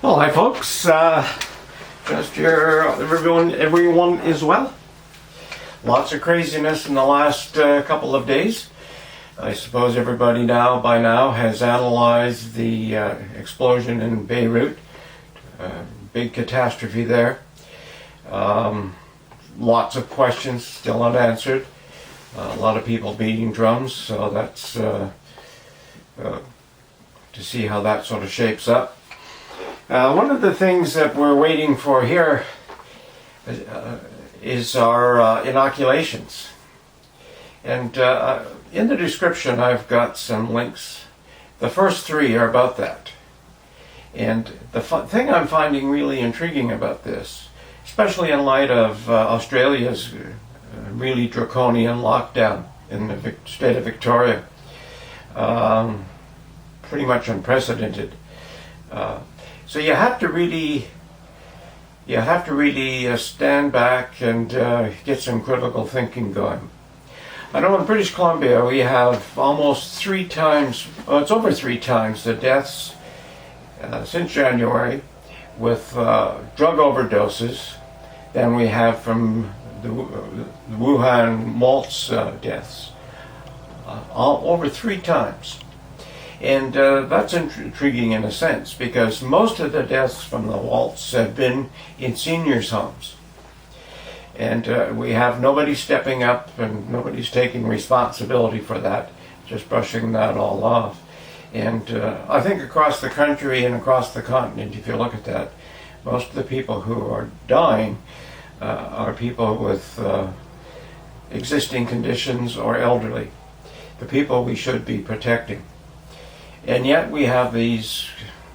Well, hi folks. Just here, everyone is well. Lots of craziness in the last couple of days. I suppose everybody by now has analyzed the explosion in Beirut. Big catastrophe there. Lots of questions still unanswered. A lot of people beating drums, so that's to see how that sort of shapes up. One of the things that we're waiting for here is our inoculations. And in the description I've got some links. The first three are about that. And the thing I'm finding really intriguing about this, especially in light of Australia's really draconian lockdown in the state of Victoria, pretty much unprecedented. So you have to really stand back and get some critical thinking going. I know in British Columbia we have almost it's over three times the deaths since January with drug overdoses than we have from the Wuhan malts deaths. Over three times. And that's intriguing in a sense, because most of the deaths from the waltz have been in seniors' homes. And we have nobody stepping up, and nobody's taking responsibility for that, just brushing that all off. And I think across the country and across the continent, if you look at that, most of the people who are dying are people with existing conditions or elderly, the people we should be protecting. And yet we have these,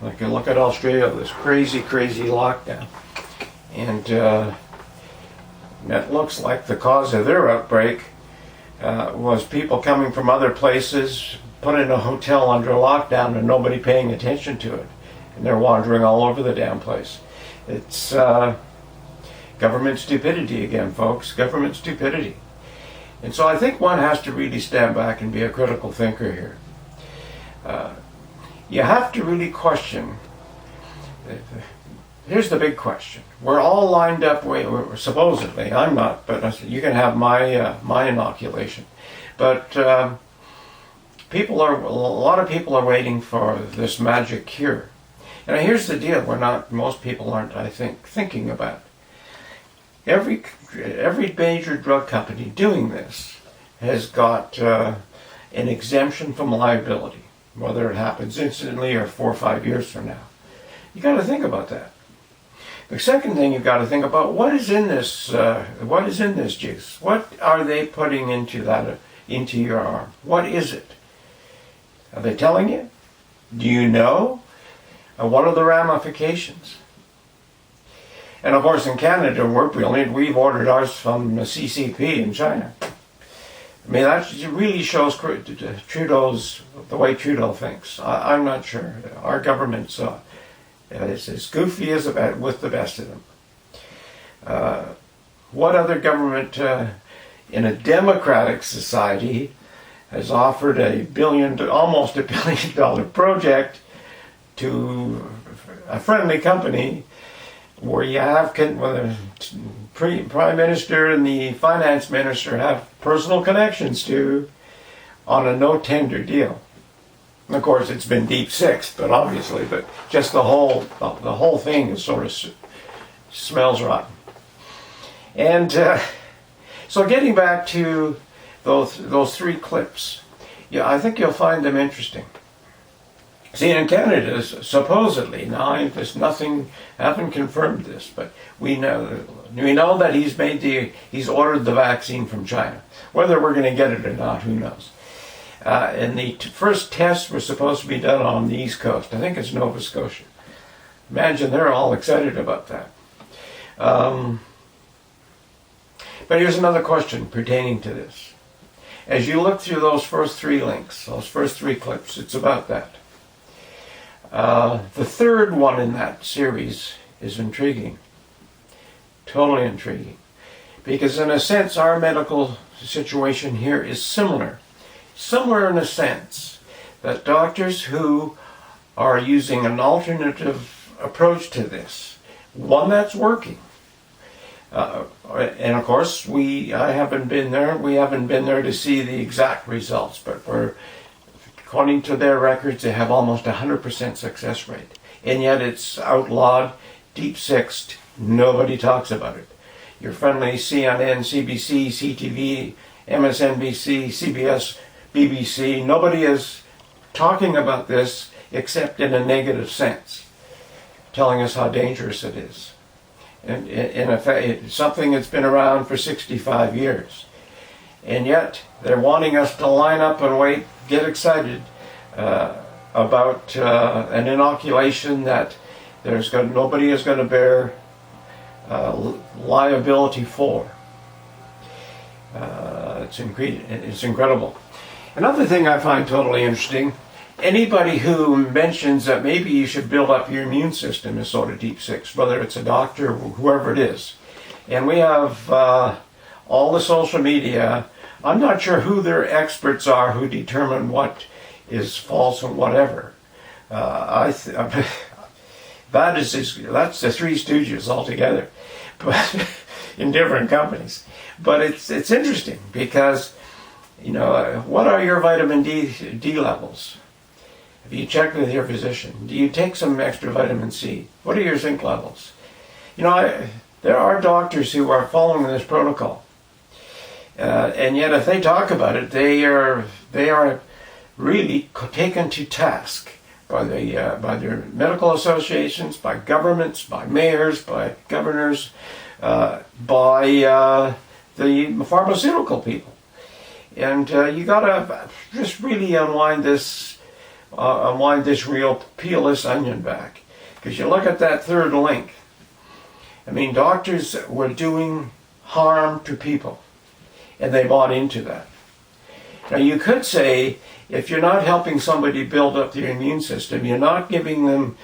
like you look at Australia, this crazy lockdown. And it looks like the cause of their outbreak was people coming from other places, put in a hotel under lockdown and nobody paying attention to it. And they're wandering all over the damn place. It's government stupidity again, folks, government stupidity. And so I think one has to really stand back and be a critical thinker here. You have to really question. Here's the big question. We're all lined up, supposedly, I'm not, but you can have my inoculation. But a lot of people are waiting for this magic cure. And here's the deal, most people aren't, I think, thinking about it. Every major drug company doing this has got an exemption from liability, whether it happens instantly or 4 or 5 years from now. You got to think about that. The second thing you've got to think about, what is in this juice? What are they putting into your arm? What is it? Are they telling you? Do you know? And what are the ramifications? And of course in Canada we're brilliant. We've ordered ours from the CCP in China. I mean, that really shows Trudeau's, the way Trudeau thinks. I'm not sure. Our government's is as goofy as with the best of them. What other government in a democratic society has offered almost $1 billion project to a friendly company where you have the Prime Minister and the Finance Minister have personal connections to on a no-tender deal? And of course, it's been deep sixed, but just the whole thing is sort of smells rotten. And so getting back to those three clips, I think you'll find them interesting. See, in Canada, supposedly, now I haven't confirmed this, but we know that he's ordered the vaccine from China. Whether we're going to get it or not, who knows? And the first tests were supposed to be done on the East Coast. I think it's Nova Scotia. Imagine they're all excited about that. But here's another question pertaining to this. As you look through those first three links, those first three clips, it's about that. The third one in that series is intriguing. Totally intriguing. Because in a sense, our medical situation here is similar. Similar in a sense that doctors who are using an alternative approach to this, one that's working. And of course, I haven't been there. We haven't been there to see the exact results, but according to their records, they have almost 100% success rate. And yet it's outlawed, deep-sixed, nobody talks about it. Your friendly CNN, CBC, CTV, MSNBC, CBS, BBC, nobody is talking about this except in a negative sense, telling us how dangerous it is. And in effect, it's something that's been around for 65 years. And yet, they're wanting us to line up and wait, get excited about an inoculation that nobody is going to bear liability for. It's incredible. Another thing I find totally interesting, anybody who mentions that maybe you should build up your immune system is sort of deep six, whether it's a doctor or whoever it is. And we have all the social media. I'm not sure who their experts are who determine what is false and whatever. That's the Three Stooges altogether, but in different companies. But it's interesting because, what are your vitamin D levels? Have you checked with your physician? Do you take some extra vitamin C? What are your zinc levels? There are doctors who are following this protocol, and yet if they talk about it, they are really taken to task by their medical associations, by governments, by mayors, by governors, by the pharmaceutical people. And you gotta just really unwind this reel, peel this onion back. Because you look at that third link. I mean, doctors were doing harm to people, and they bought into that. Now you could say, if you're not helping somebody build up their immune system, you're not giving them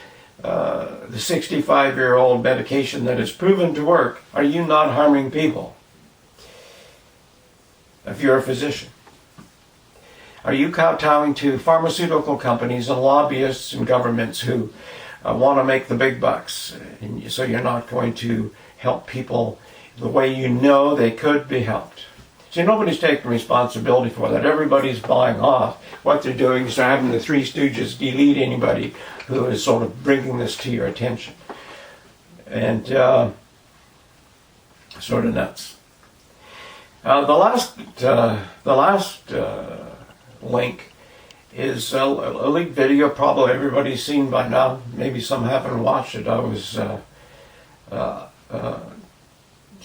the 65-year-old medication that is proven to work, are you not harming people? If you're a physician. Are you kowtowing to pharmaceutical companies and lobbyists and governments who want to make the big bucks? And so you're not going to help people the way you know they could be helped. See, nobody's taking responsibility for that. Everybody's buying off. What they're doing is they're having the Three Stooges delete anybody who is sort of bringing this to your attention. And sort of nuts. The last link is a leaked video. Probably everybody's seen by now. Maybe some haven't watched it. I was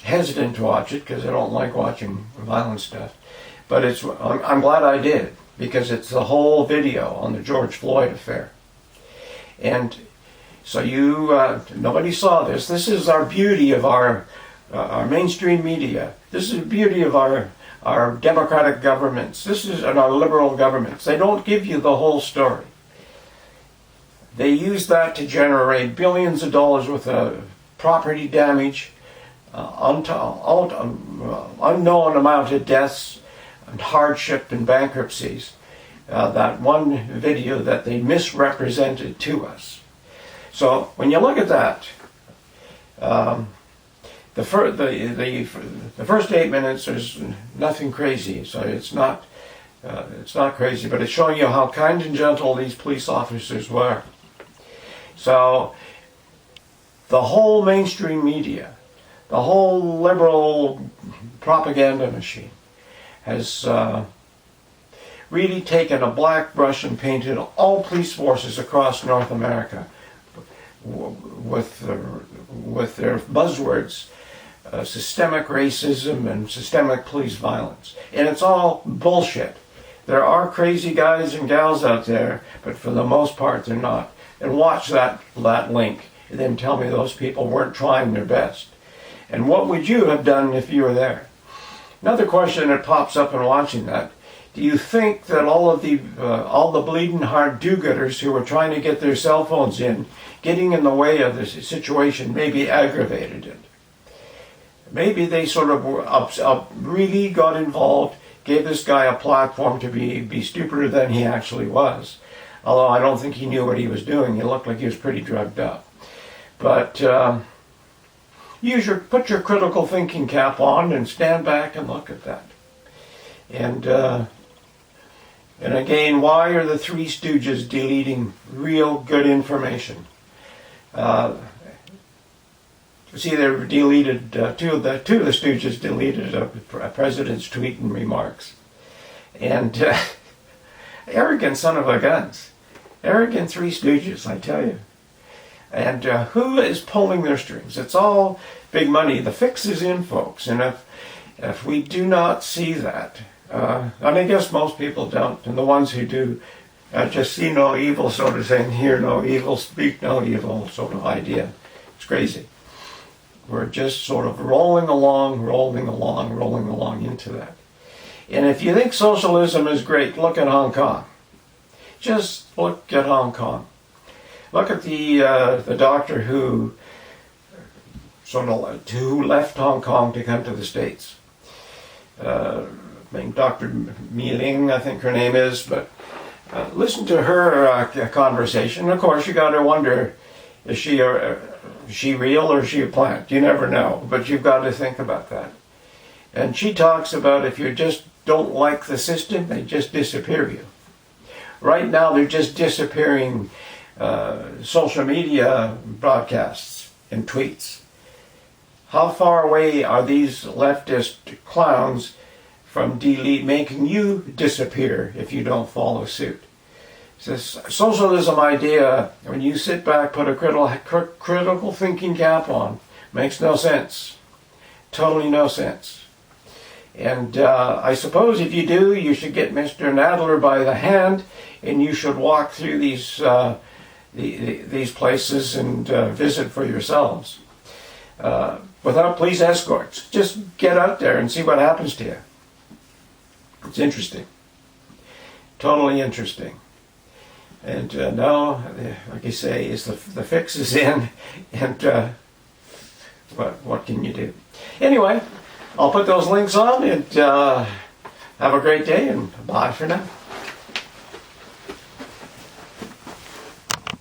hesitant to watch it because I don't like watching violent stuff. But I'm glad I did, because it's the whole video on the George Floyd affair. And so nobody saw this. This is our beauty of our mainstream media. This is the beauty of our democratic governments. This is our liberal governments. They don't give you the whole story. They use that to generate billions of dollars worth of property damage, unknown amount of deaths and hardship and bankruptcies. That one video that they misrepresented to us. So when you look at that, the first 8 minutes, there's nothing crazy, so it's not crazy, but it's showing you how kind and gentle these police officers were. So the whole mainstream media, the whole liberal propaganda machine has really taken a black brush and painted all police forces across North America with their buzzwords. Systemic racism and systemic police violence. And it's all bullshit. There are crazy guys and gals out there, but for the most part they're not. And watch that link and then tell me those people weren't trying their best. And what would you have done if you were there? Another question that pops up in watching that, do you think that all the bleeding heart do-gooders who were trying to get their cell phones getting in the way of the situation maybe aggravated it? Maybe they sort of really got involved, gave this guy a platform to be stupider than he actually was. Although I don't think he knew what he was doing. He looked like he was pretty drugged up. But put your critical thinking cap on and stand back and look at that. And again, why are the Three Stooges deleting real good information? See, they deleted two of the Stooges deleted a president's tweet and remarks, and arrogant son of a guns, arrogant Three Stooges, I tell you. And who is pulling their strings? It's all big money. The fix is in, folks, and if we do not see that, and I guess most people don't, and the ones who do just see no evil, so to say, and hear no evil, speak no evil sort of idea. It's crazy. We're just sort of rolling along into that. And if you think socialism is great, look at Hong Kong. Just look at Hong Kong. Look at the doctor who who left Hong Kong to come to the States. Dr. Mi-Ling, I think her name is, but listen to her conversation. Of course, you got to wonder, is she real or is she a plant? You never know, but you've got to think about that. And she talks about if you just don't like the system, they just disappear you. Right now, they're just disappearing social media broadcasts and tweets. How far away are these leftist clowns from making you disappear if you don't follow suit? This socialism idea, when you sit back, put a critical thinking cap on, makes no sense. Totally no sense. And I suppose if you do, you should get Mr. Nadler by the hand, and you should walk through these places and visit for yourselves. Without police escorts. Just get out there and see what happens to you. It's interesting. Totally interesting. And now, like you say, is the fix is in, and what can you do? Anyway, I'll put those links on, and have a great day, and bye for now.